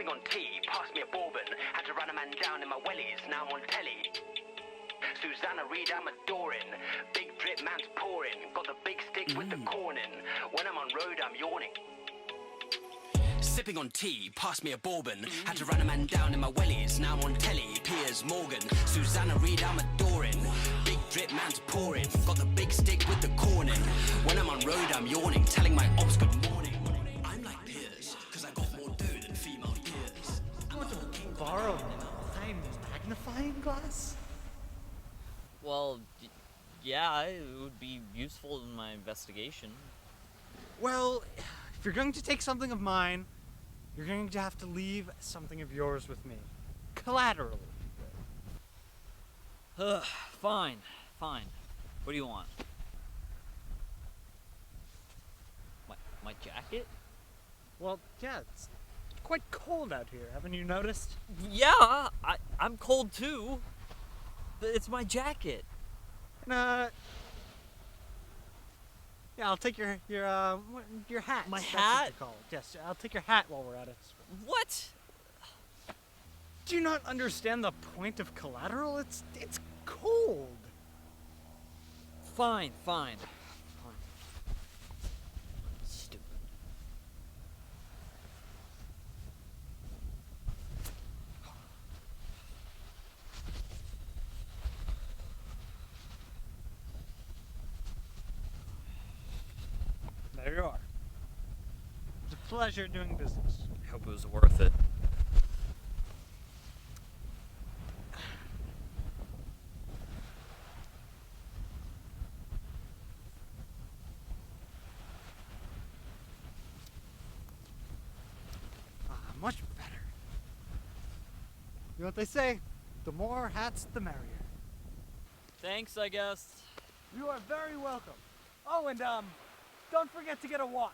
Sipping on tea, passed me a bourbon. Had to run a man down in my wellies, now I'm on telly. Susanna Reid, I'm adoring. Big drip man's pouring. Got the big stick with the corn in. When I'm on road, I'm yawning. Sipping on tea, passed me a bourbon. Had to run a man down in my wellies, now I'm on telly. Piers Morgan, Susanna Reid, I'm adoring. Big drip man's pouring. Got the big stick with the corn in. When I'm on road, I'm yawning. Telling my ops good morning. I'm like Piers, cause I got more dough than female ears. I want to borrow my magnifying glass? Well, yeah, it would be useful in my investigation. Well, if you're going to take something of mine, you're going to have to leave something of yours with me. Collaterally. Fine. What do you want? My jacket? Well, yeah, it's quite cold out here, haven't you noticed? Yeah, I'm cold too. It's my jacket. Yeah, I'll take your hat. My That's hat? what you call it. Yes, I'll take your hat while we're at it. What? Do you not understand the point of collateral? It's cold. Fine. Stupid. There you are. It's a pleasure doing business. I hope it was worth it. Much better. You know what they say? The more hats, the merrier. Thanks, I guess. You are very welcome. Oh, and don't forget to get a watch.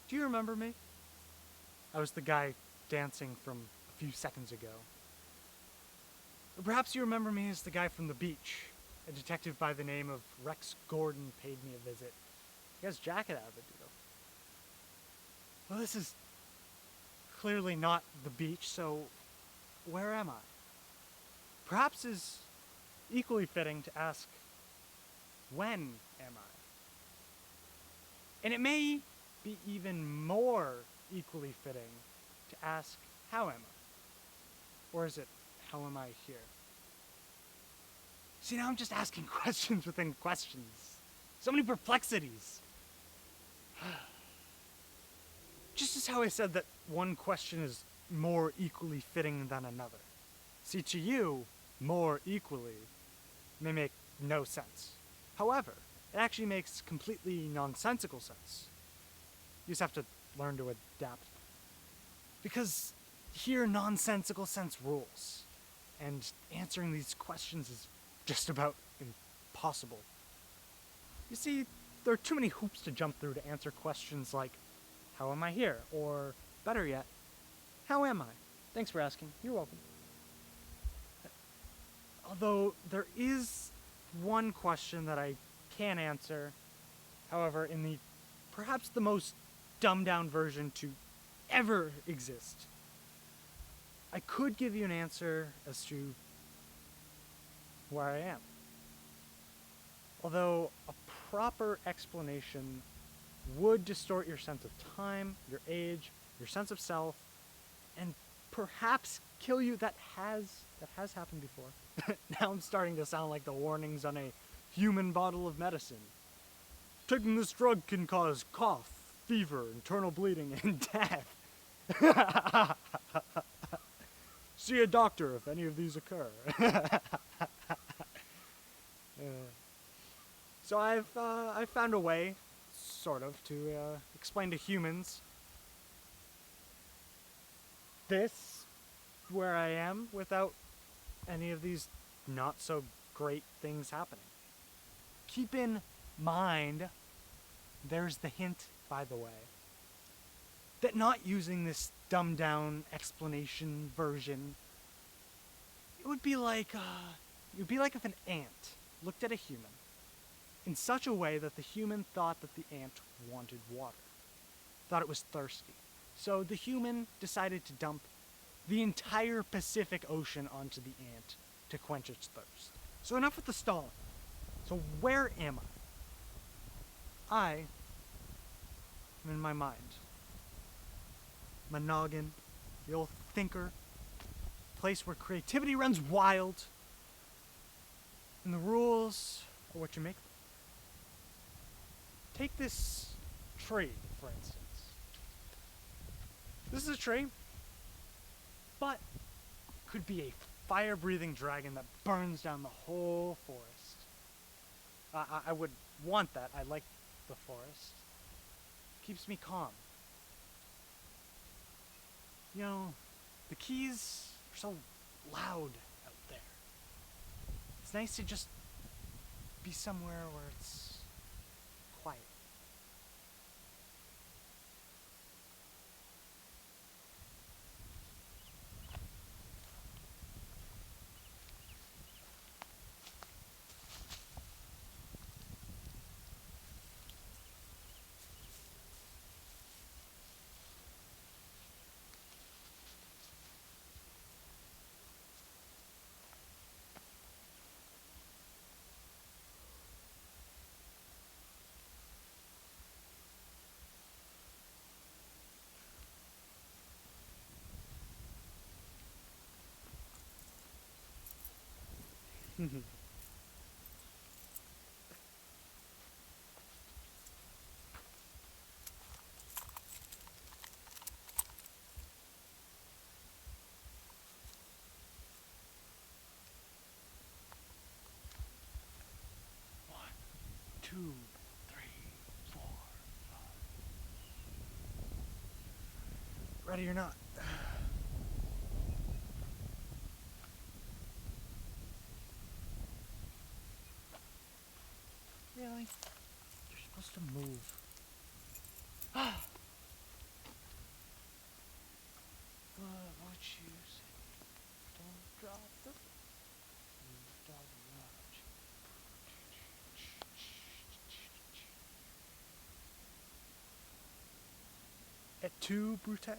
Do you remember me? I was the guy dancing from a few seconds ago. Or perhaps you remember me as the guy from the beach. A detective by the name of Rex Gordon paid me a visit. He got his jacket out of the deal. Well, this is clearly not the beach, so where am I? Perhaps is equally fitting to ask, when am I? And it may be even more equally fitting to ask, how am I? Or is it, how am I here? See, now I'm just asking questions within questions. So many perplexities. Just as how I said that one question is more equally fitting than another. See, to you, more equally may make no sense. However, it actually makes completely nonsensical sense. You just have to learn to adapt. Because here, nonsensical sense rules. And answering these questions is just about impossible. You see, there are too many hoops to jump through to answer questions like, how am I here? Or, better yet, how am I? Thanks for asking. You're welcome. Although, there is one question that I can answer, however, in the perhaps the most dumbed down version to ever exist. I could give you an answer as to where I am. Although a proper explanation would distort your sense of time, your age, your sense of self, and perhaps kill you. That has happened before. Now I'm starting to sound like the warnings on a human bottle of medicine. Taking this drug can cause cough, fever, internal bleeding, and death. See a doctor if any of these occur. So I've found a way, sort of, to explain to humans this, where I am, without any of these not so great things happening. Keep in mind, there's the hint, by the way, that not using this dumbed down explanation version, it would be like if an ant looked at a human in such a way that the human thought that the ant wanted water, thought it was thirsty. So the human decided to dump the entire Pacific Ocean onto the ant to quench its thirst. So enough with the stalling. So where am I? I am in my mind. My noggin, the old thinker, place where creativity runs wild, and the rules are what you make them. Take this tree, for instance. This is a tree, but could be a fire-breathing dragon that burns down the whole forest. I would want that. I like the forest. Keeps me calm. You know, the Keys are so loud out there. It's nice to just be somewhere where it's quiet. One, two, three, four, five. Ready or not? Really? You're supposed to move. Et tu, Brute?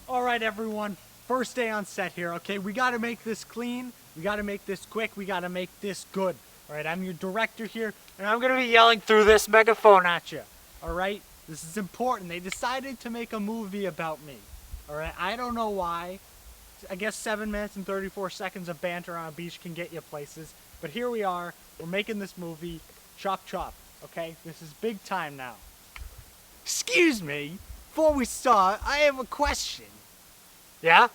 Alright everyone, first day on set here, okay? We gotta make this clean, we gotta make this quick, we gotta make this good. Alright, I'm your director here, and I'm gonna be yelling through this megaphone at you. Alright? This is important. They decided to make a movie about me. Alright? I don't know why. I guess 7 minutes and 34 seconds of banter on a beach can get you places. But here we are, we're making this movie. Chop chop, okay? This is big time now. Excuse me, before we start, I have a question. Yeah?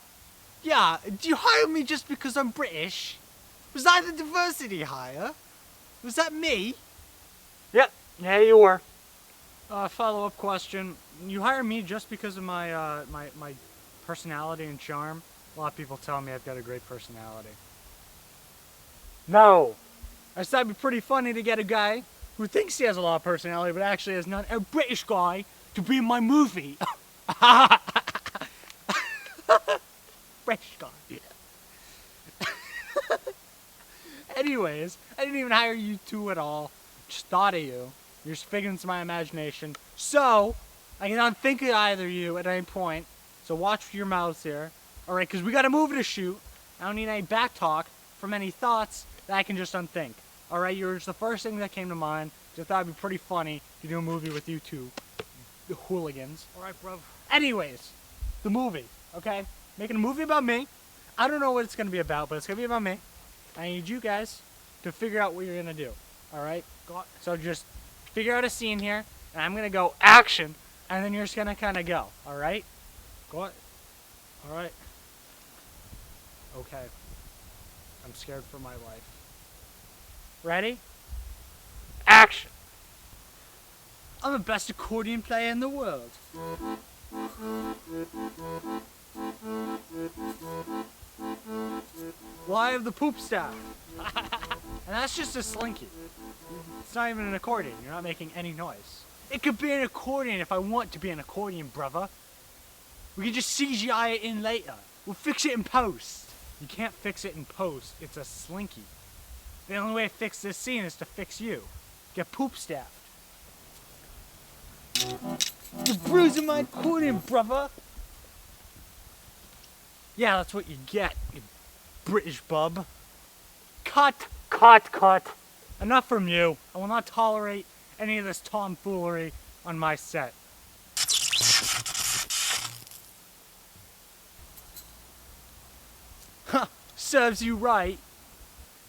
Yeah, do you hire me just because I'm British? Was I the diversity hire? Was that me? Yep, yeah you were. Follow-up question. You hire me just because of my, my personality and charm? A lot of people tell me I've got a great personality. No. I thought it'd be pretty funny to get a guy who thinks he has a lot of personality but actually has none, a British guy, to be in my movie. British guy. Anyways, I didn't even hire you two at all. Just thought of you. You're just figuring into my imagination. So, I cannot think of either of you at any point. So watch your mouths here. Alright, because we got a movie to shoot. I don't need any back talk from any thoughts that I can just unthink. Alright, you're just the first thing that came to mind. Just thought it'd be pretty funny to do a movie with you two. The hooligans. Alright, bro. Anyways, the movie, okay? Making a movie about me. I don't know what it's going to be about, but it's going to be about me. I need you guys to figure out what you're going to do. Alright? So just figure out a scene here, and I'm going to go action, and then you're just going to kind of go. Alright? Go on. Alright. Okay. I'm scared for my life. Ready? Action! I'm the best accordion player in the world. Well, I have the poop staff. And that's just a slinky. It's not even an accordion. You're not making any noise. It could be an accordion if I want to be an accordion, brother. We can just CGI it in later. We'll fix it in post. You can't fix it in post. It's a slinky. The only way to fix this scene is to fix you. Get poop staffed. You're bruising my accordion, brother. Yeah, that's what you get, you British bub. Cut, cut, cut. Enough from you. I will not tolerate any of this tomfoolery on my set. Huh, serves you right.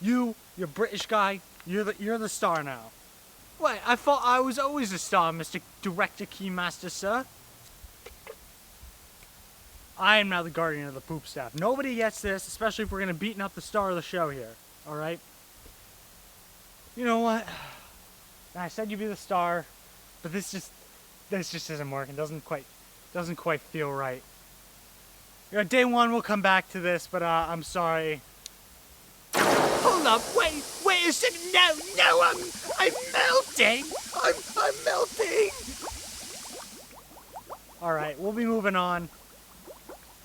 You're British guy, you're the star now. Wait, I thought I was always a star, Mr. Director Keymaster, sir. I am now the guardian of the poop staff. Nobody gets this, especially if we're gonna beaten up the star of the show here. Alright? You know what? I said you'd be the star, but this just isn't working. Doesn't quite feel right. You know, day one we'll come back to this, but I'm sorry. Hold up, wait a second, no, I'm melting! I'm melting! Alright, we'll be moving on.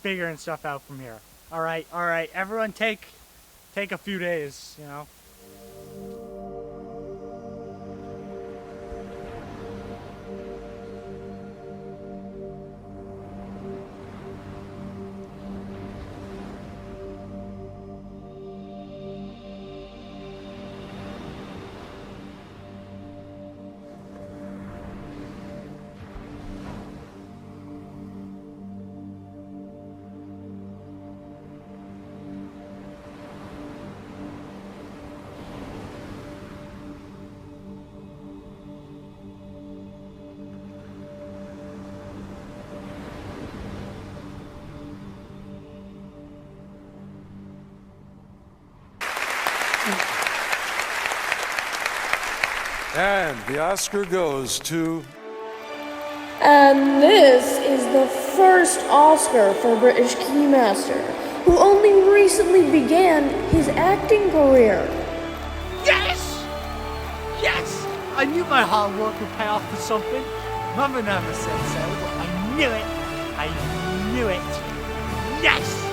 Figuring stuff out from here. Alright, everyone take a few days, you know. And the Oscar goes to... And this is the first Oscar for British Keymaster, who only recently began his acting career. Yes! Yes! I knew my hard work would pay off for something. Mother never said so, but I knew it. I knew it. Yes!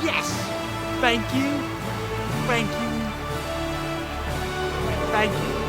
Yes! Thank you. Thank you. Thank you.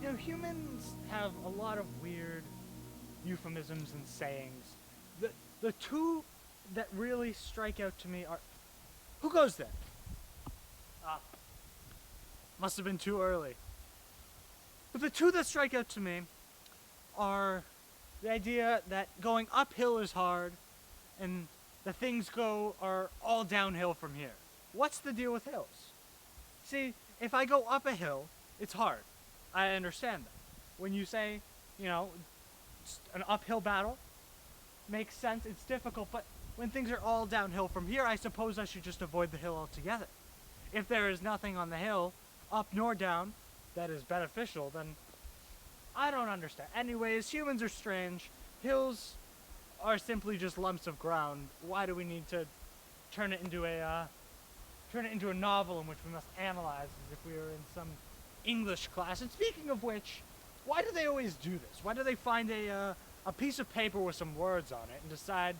You know, humans have a lot of weird euphemisms and sayings. The two that really strike out to me are... Who goes there? Must have been too early. But the two that strike out to me are the idea that going uphill is hard and the things are all downhill from here. What's the deal with hills? See, if I go up a hill, it's hard. I understand that. When you say, you know, an uphill battle, makes sense, it's difficult, but when things are all downhill from here, I suppose I should just avoid the hill altogether. If there is nothing on the hill, up nor down, that is beneficial, then I don't understand. Anyways, humans are strange. Hills are simply just lumps of ground. Why do we need to turn it into a novel in which we must analyze as if we were in some English class? And speaking of which, why do they always do this? Why do they find a piece of paper with some words on it and decide,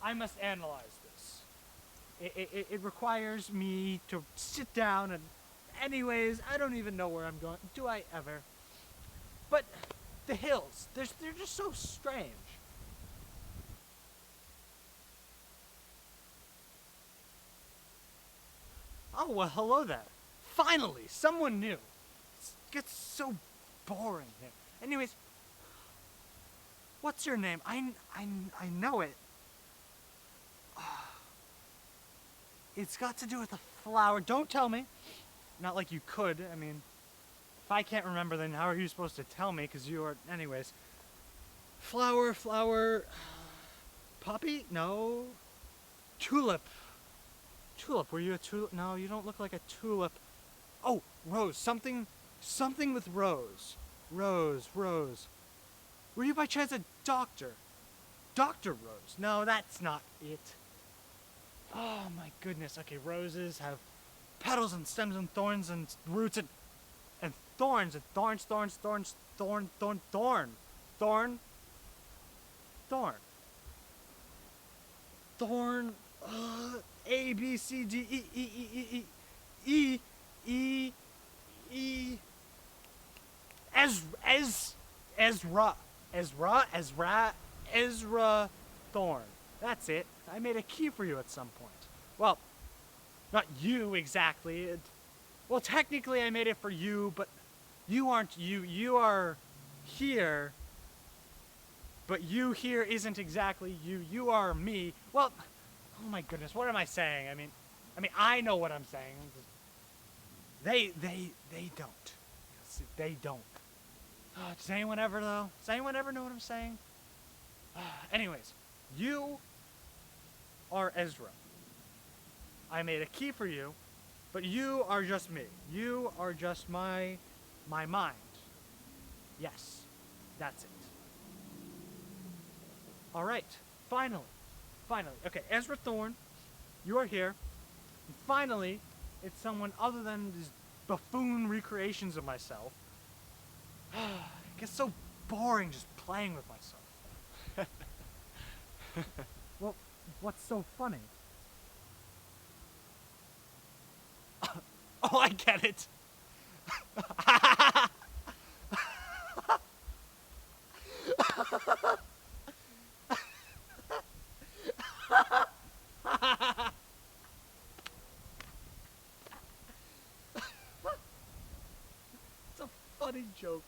I must analyze this. It requires me to sit down and... Anyways, I don't even know where I'm going. Do I ever? But the hills, they're just so strange. Oh, well, hello there. Finally, someone new. It gets so boring here. Anyways, what's your name? I know it. It's got to do with a flower. Don't tell me. Not like you could. I mean, if I can't remember, then how are you supposed to tell me? Because you are... Anyways. Flower... Poppy? No. Tulip. Tulip. Were you a tulip? No, you don't look like a tulip. Oh, rose. Something with rose. Rose. Were you by chance a doctor? Dr. Rose. No, that's not it. Oh my goodness. Okay, roses have petals and stems and thorns and roots and thorns and thorns. A B C D E Ezra Thorn. That's it. I made a key for you at some point. Well, not you exactly. Well, technically I made it for you, but you aren't you. You are here. But you here isn't exactly you. You are me. Well, oh my goodness, what am I saying? I mean, I know what I'm saying. They don't. They don't. Does anyone ever, though? Does anyone ever know what I'm saying? Anyways, you are Ezra. I made a key for you, but you are just me. You are just my mind. Yes, that's it. All right, finally. Okay, Ezra Thorn, you are here. And finally, it's someone other than these buffoon recreations of myself. It gets so boring just playing with myself. Well, what's so funny? Oh, I get it. It's a funny joke.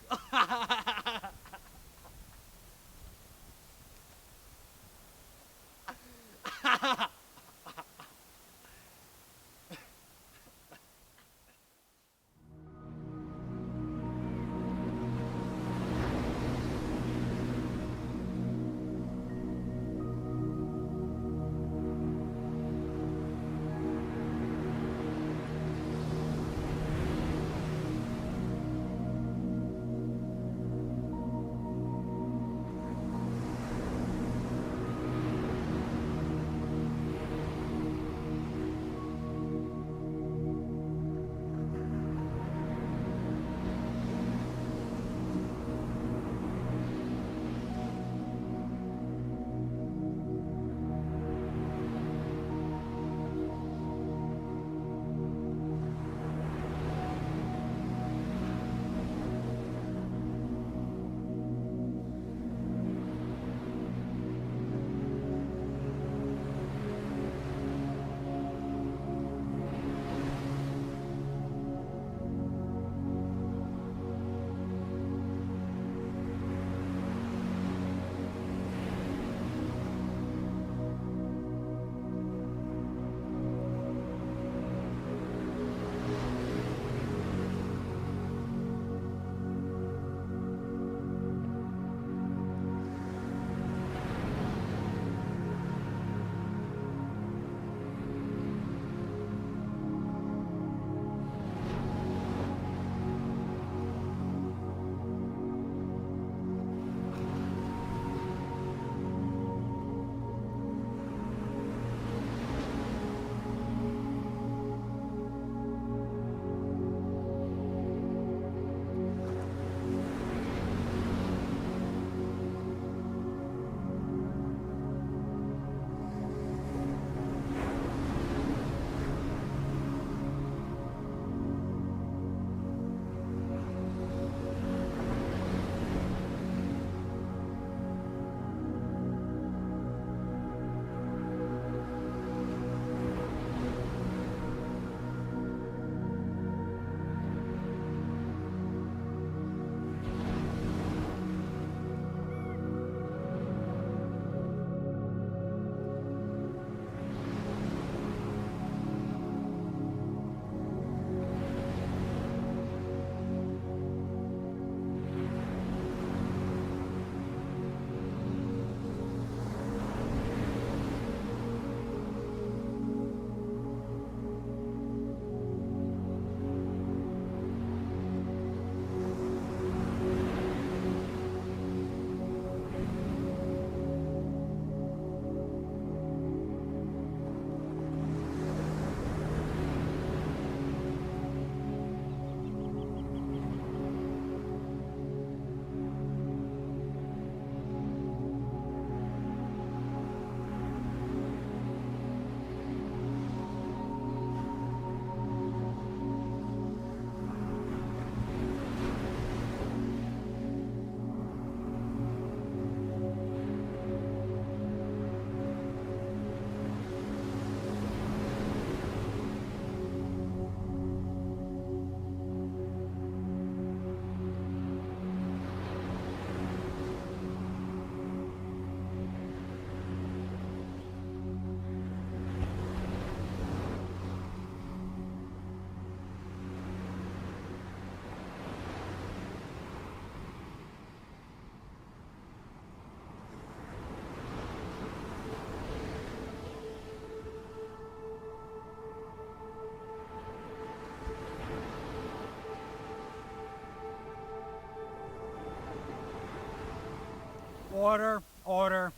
Order, order.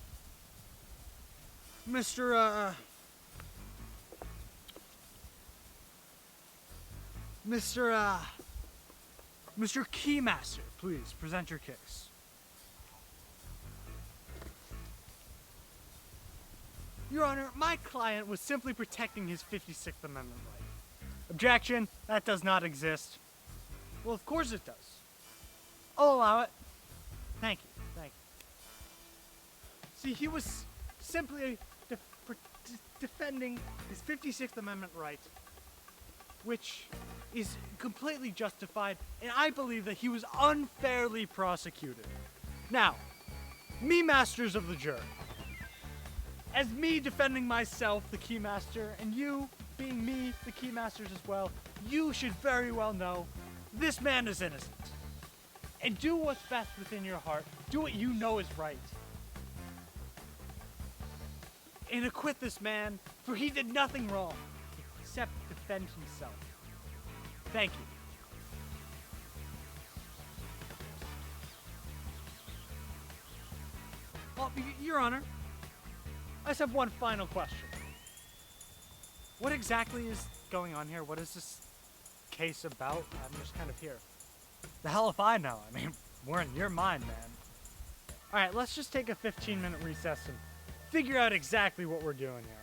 Mr. Keymaster, please present your case. Your Honor, my client was simply protecting his 56th Amendment right. Objection, that does not exist. Well, of course it does. I'll allow it. Thank you, thank you. See, he was simply defending his 56th Amendment right, which is completely justified, and I believe that he was unfairly prosecuted. Now, me, masters of the jury, as me defending myself, the Keymaster, and you being me, the Keymasters as well, you should very well know this man is innocent. And do what's best within your heart. Do what you know is right. And acquit this man, for he did nothing wrong except defend himself. Thank you. Well, Your Honor, I just have one final question. What exactly is going on here? What is this case about? I'm just kind of here. The hell if I know? I mean, we're in your mind, man. Alright, let's just take a 15-minute recess and figure out exactly what we're doing here.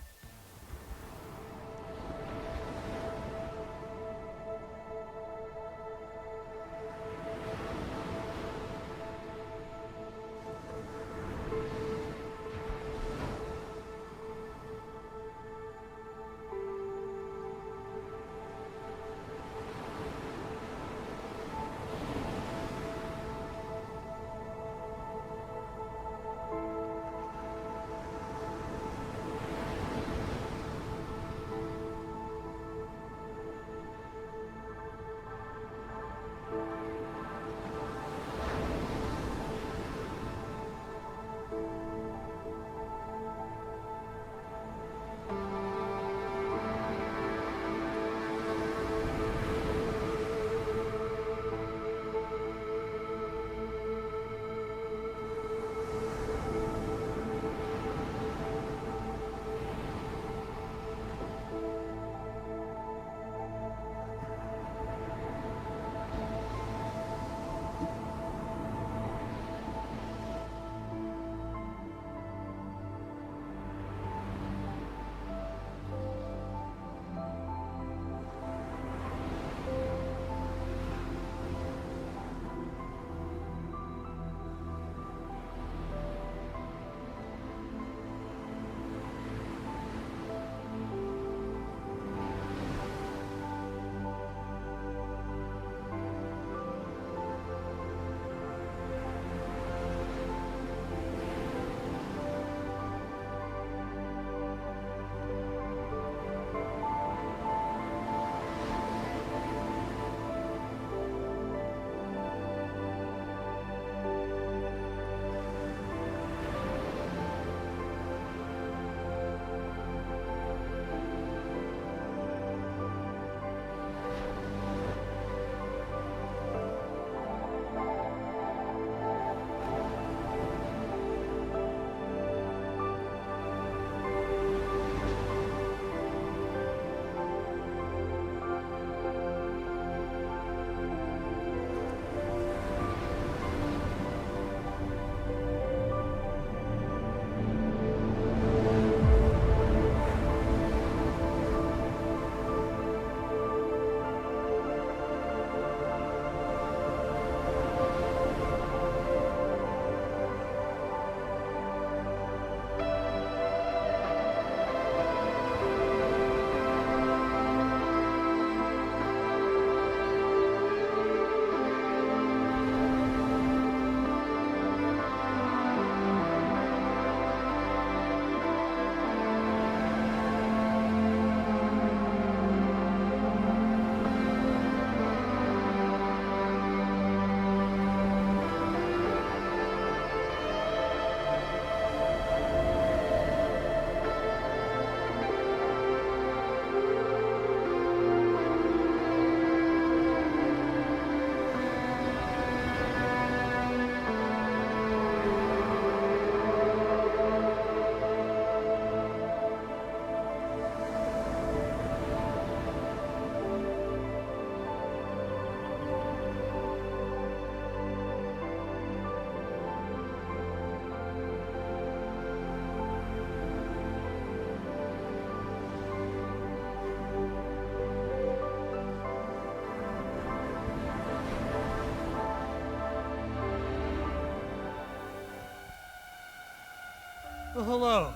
Well, hello,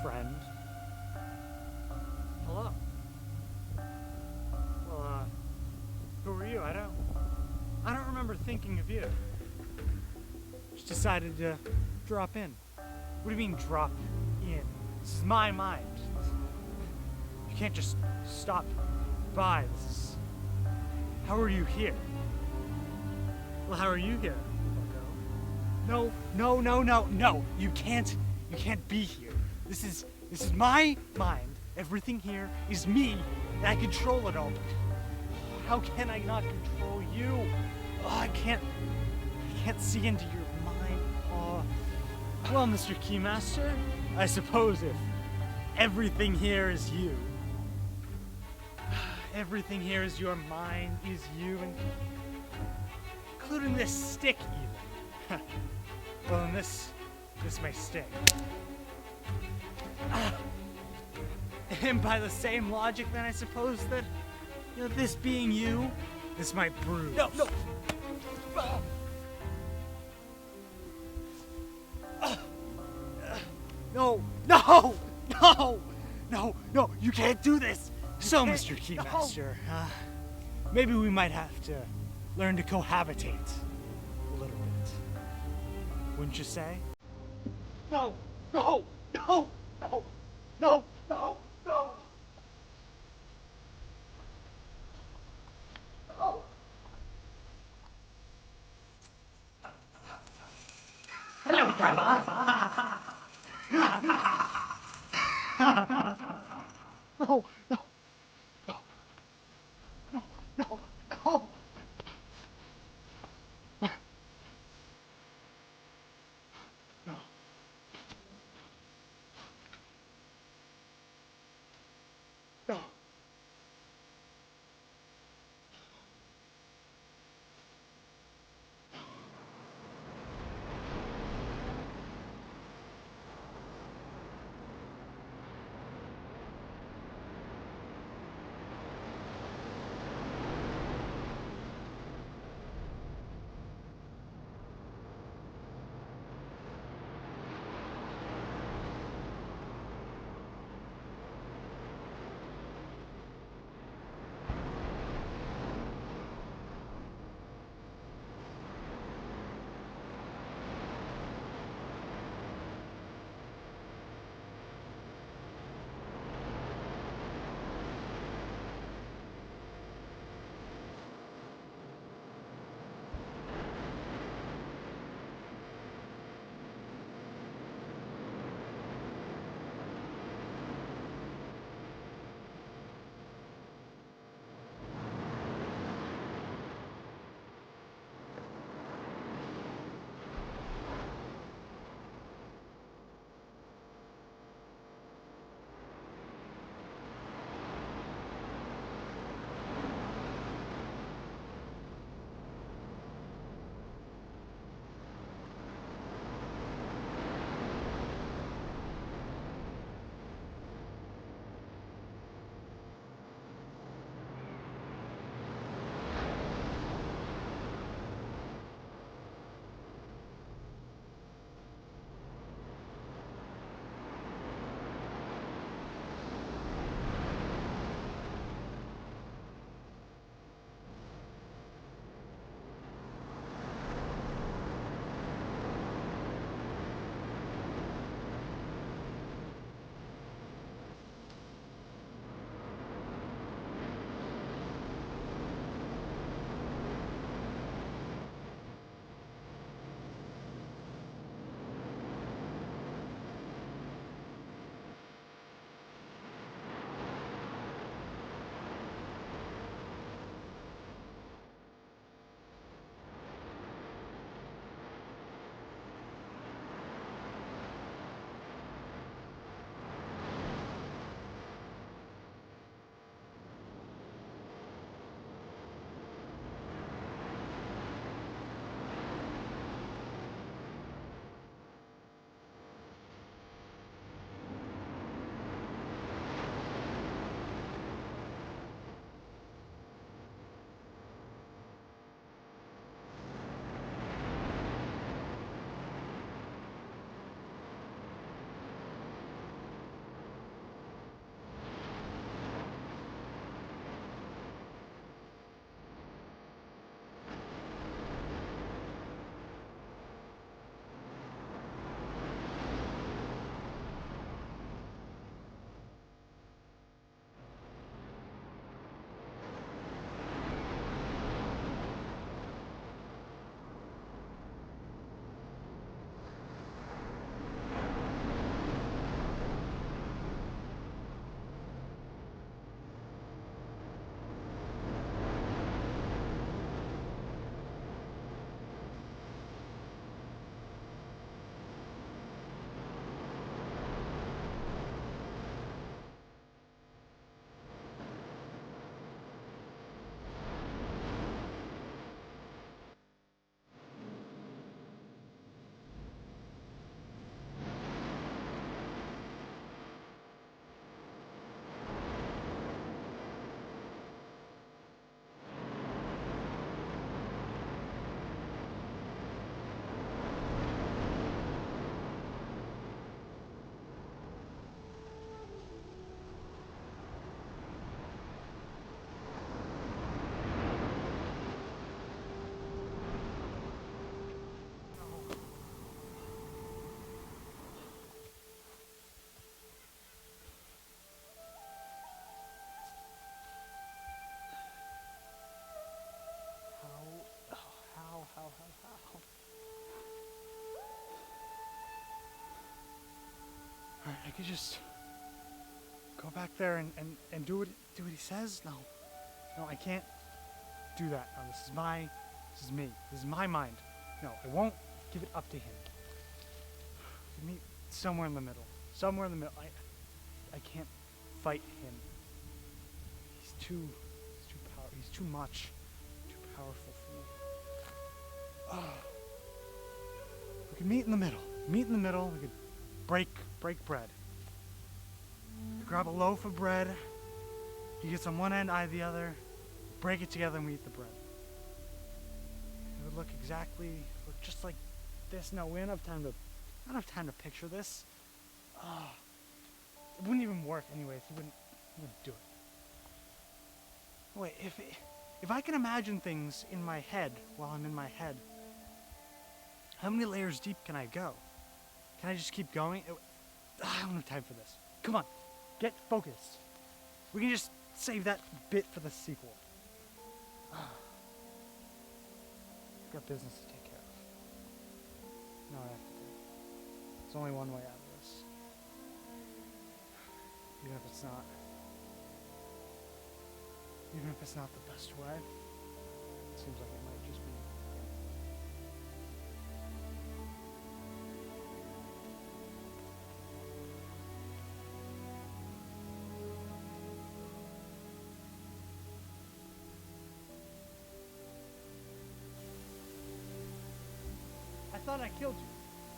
friend. Hello. Well, who are you? I don't remember thinking of you. Just decided to drop in. What do you mean drop in? This is my mind. You can't just stop by. This is... How are you here? Well, how are you here, Marco? No. You can't be here. This is my mind. Everything here is me, and I control it all. How can I not control you? Oh, I can't see into your mind. Oh. Well, Mr. Keymaster, I suppose if everything here is you, everything here is your mind, is you, and including this stick even. Well, then this may sting. And by the same logic, then I suppose that, this being you, this might bruise. No. No, you can't do this. So, Mr. Keymaster, maybe we might have to learn to cohabitate a little bit. Wouldn't you say? No. could just go back there and do what he says. No, I can't do that. No, this is me. This is my mind. No, I won't give it up to him. We meet somewhere in the middle. Somewhere in the middle. I can't fight him. He's too much. Too powerful for me. We could meet in the middle. We could break bread. Grab a loaf of bread. He gets on one end, I the other. Break it together and we eat the bread. It would look just like this. No, we don't have time to picture this. It wouldn't even work anyways. He wouldn't do it. Wait, if I can imagine things in my head while I'm in my head, how many layers deep can I go? Can I just keep going? I don't have time for this. Come on, get focused. We can just save that bit for the sequel. I've got business to take care of. No, I have to do. There's only one way out of this. Even if it's not the best way, it seems like it might just be. I thought I killed you.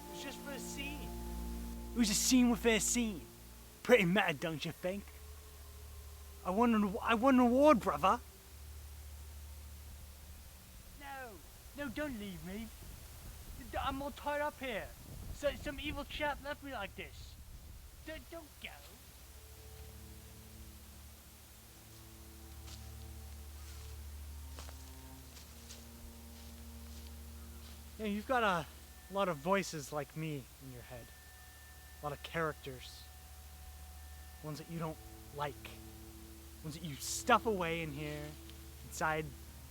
It was just for a scene. It was a scene within a scene. Pretty mad, don't you think? I won an award, brother. No, don't leave me. I'm all tied up here. So some evil chap left me like this. Don't go. Yeah, you've got a lot of voices like me in your head. A lot of characters. Ones that you don't like. Ones that you stuff away in here, inside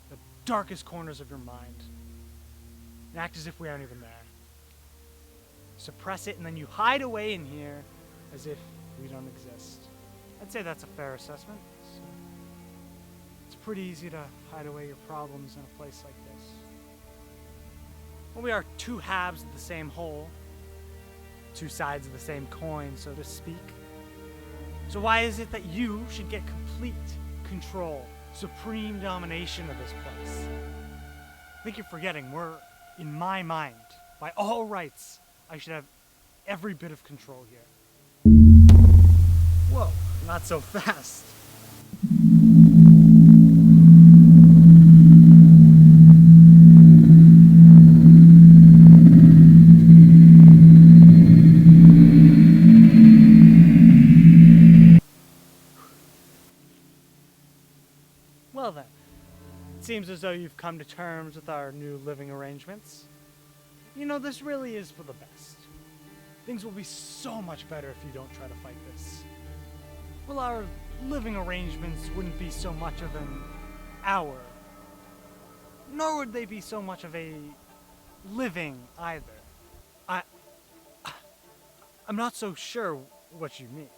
the darkest corners of your mind. And act as if we aren't even there. Suppress it and then you hide away in here as if we don't exist. I'd say that's a fair assessment. It's pretty easy to hide away your problems in a place like this. Well, we are two halves of the same whole. Two sides of the same coin, so to speak. So why is it that you should get complete control, supreme domination of this place? I think you're forgetting we're in my mind. By all rights, I should have every bit of control here. Whoa, not so fast. Well then, it seems as though you've come to terms with our new living arrangements. You know, this really is for the best. Things will be so much better if you don't try to fight this. Well, our living arrangements wouldn't be so much of an hour, nor would they be so much of a living either. I'm not so sure what you mean.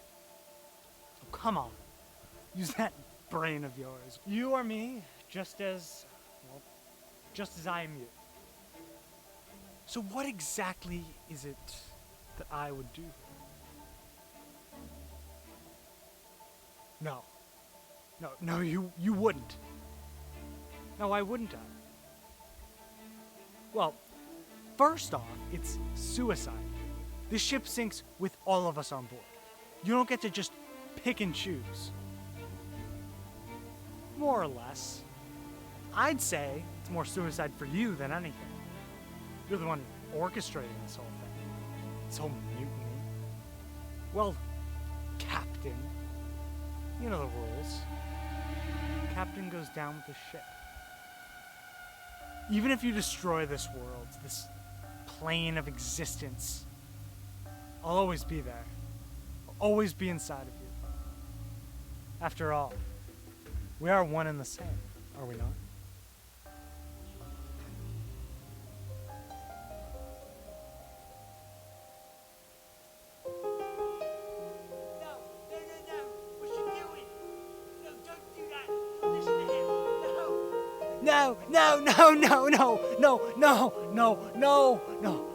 Oh, come on, use that brain of yours. You are me, just as I am you. So what exactly is it that I would do here? No, you wouldn't. No, why wouldn't I? Well, first off, it's suicide. This ship sinks with all of us on board. You don't get to just pick and choose. More or less. I'd say it's more suicide for you than anything. You're the one orchestrating this whole thing. This whole mutiny. Well, Captain, you know the rules. Captain goes down with the ship. Even if you destroy this world, this plane of existence, I'll always be there. I'll always be inside of you. After all, we are one and the same, are we not? no, no, no, no, no, no, no, no, no, no.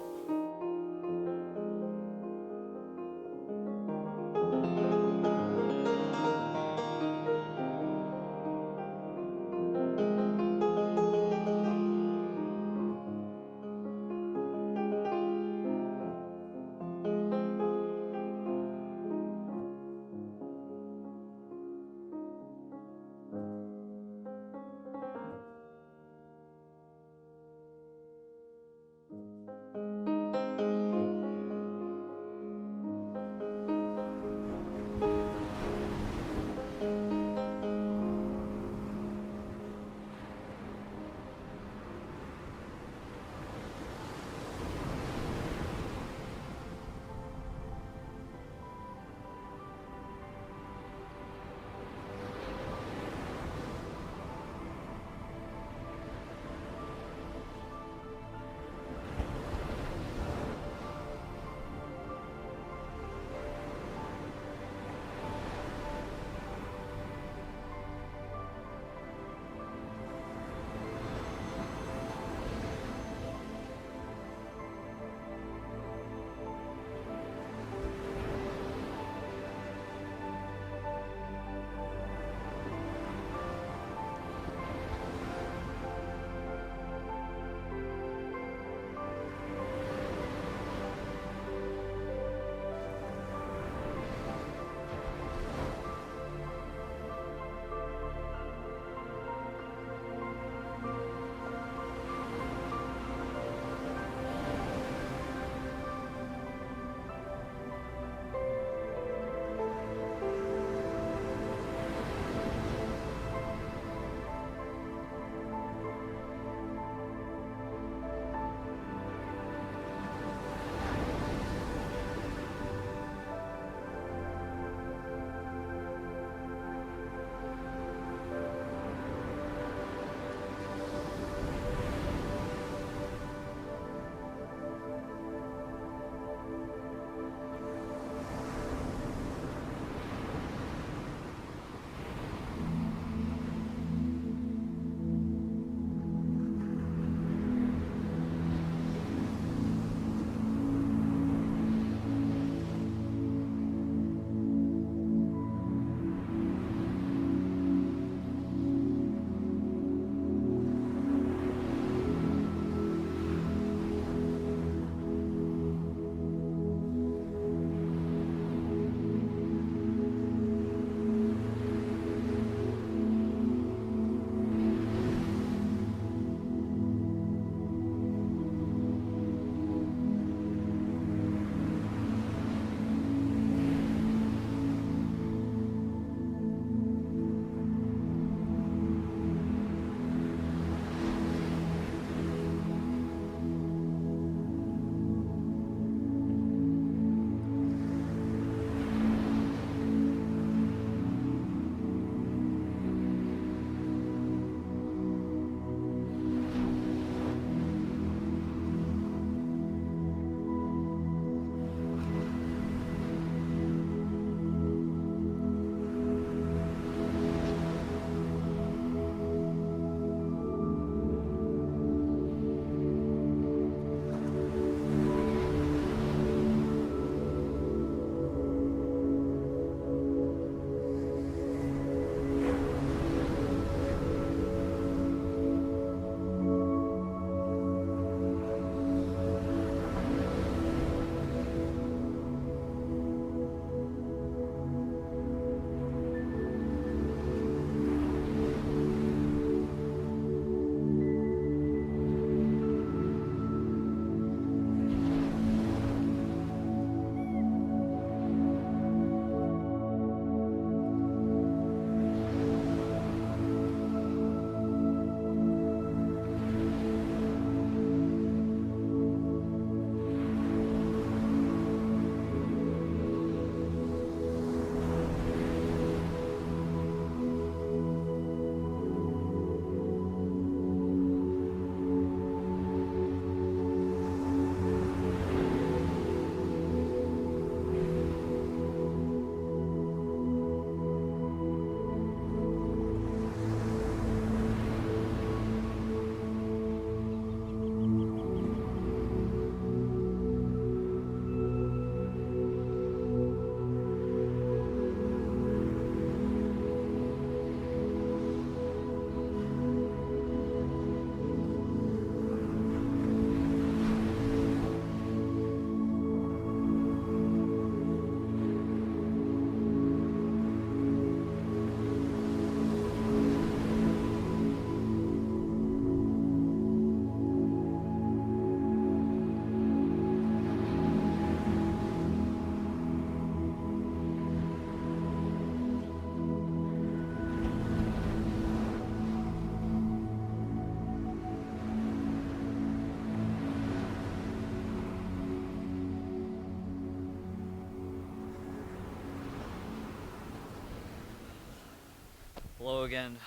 Hello again.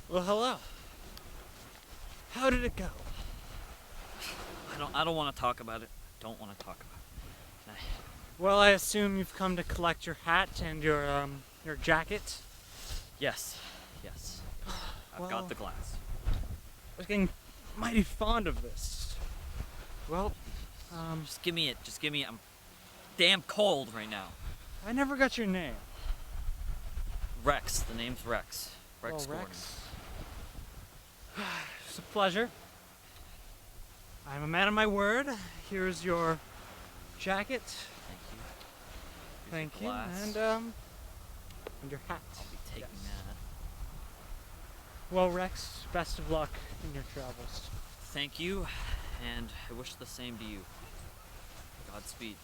Well, hello. How did it go? I don't want to talk about it. Don't want to talk about it. Well, I assume you've come to collect your hat and your jacket. Yes. I've Well- got the glass. I was getting mighty fond of this. Well, Just give me it. I'm damn cold right now. I never got your name. Rex. The name's Rex. Rex Well, Gordon. Rex. It's a pleasure. I'm a man of my word. Here's your jacket. Thank you. Here's Thank your you. glass. And your hat. I'll be taking Yes. that. Well, Rex, best of luck in your travels. Thank you, and I wish the same to you. Godspeed.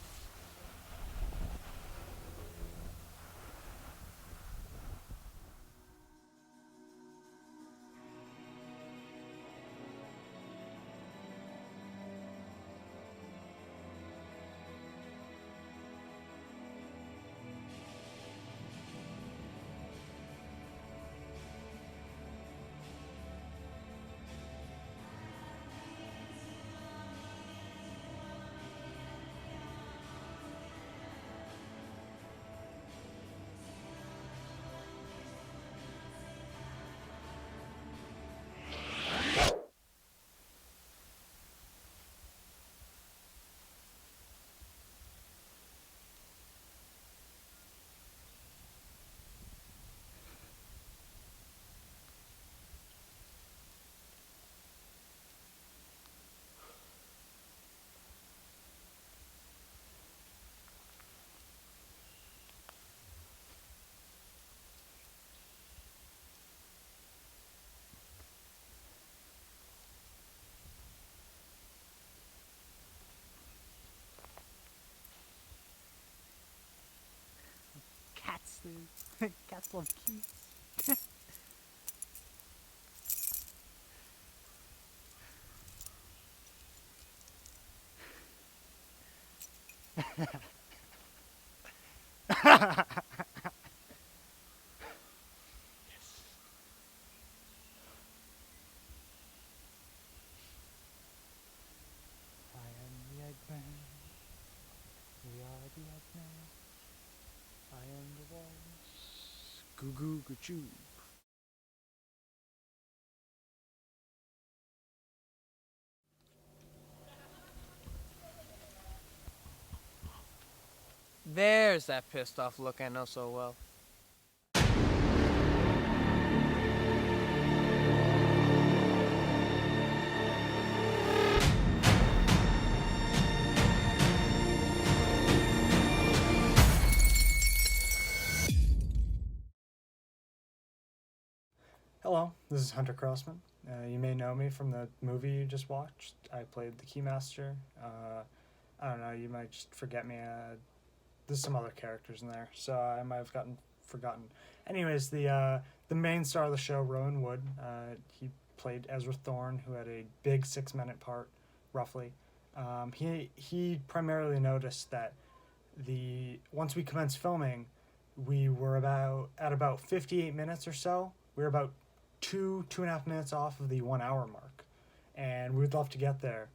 Cats, cats love keys. I am the Eggman. We are the Eggman. I am the walrus. Goo goo goo choo. There's that pissed off look I know so well. Hello, this is Hunter Crossman. You may know me from the movie you just watched. I played the Keymaster. I don't know, you might just forget me. There's some other characters in there, so I might have forgotten. Anyways, the main star of the show, Rowan Wood, he played Ezra Thorne, who had a big 6-minute part, roughly. He primarily noticed that once we commenced filming, we were at about 58 minutes or so. We were about 2.5 minutes off of the 1 hour mark, and we'd love to get there.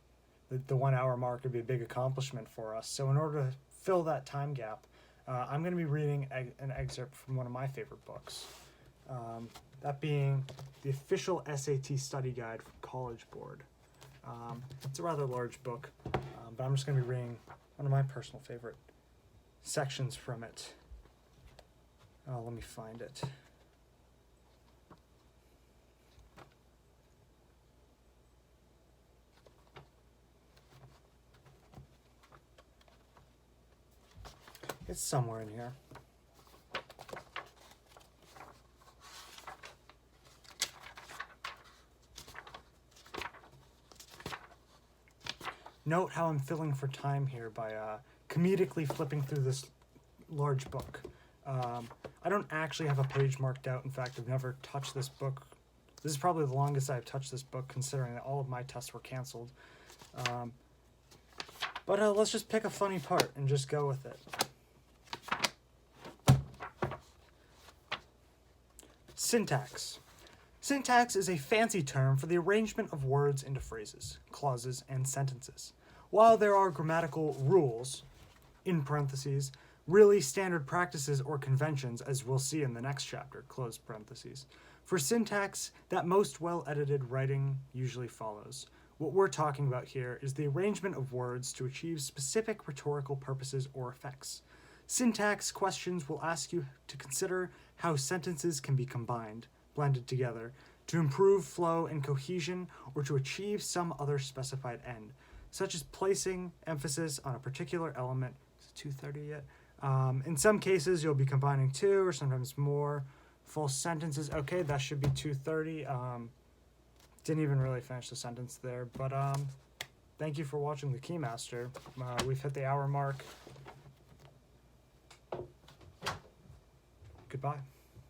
The 1 hour mark would be a big accomplishment for us. So in order to fill that time gap, I'm going to be reading an excerpt from one of my favorite books, that being the official SAT study guide from College Board. It's a rather large book, but I'm just going to be reading one of my personal favorite sections from it. Let me find it. It's somewhere in here. Note how I'm filling for time here by comedically flipping through this large book. I don't actually have a page marked out. In fact, I've never touched this book. This is probably the longest I've touched this book, considering that all of my tests were canceled. But let's just pick a funny part and just go with it. Syntax. Syntax is a fancy term for the arrangement of words into phrases, clauses, and sentences. While there are grammatical rules, in parentheses, really standard practices or conventions, as we'll see in the next chapter, close parentheses, for syntax, that most well-edited writing usually follows. What we're talking about here is the arrangement of words to achieve specific rhetorical purposes or effects. Syntax questions will ask you to consider how sentences can be combined, blended together, to improve flow and cohesion or to achieve some other specified end, such as placing emphasis on a particular element. Is it 2:30 yet? In some cases, you'll be combining two or sometimes more full sentences. Okay, that should be 2:30. Didn't even really finish the sentence there, but thank you for watching the Keymaster. We've hit the hour mark. Goodbye.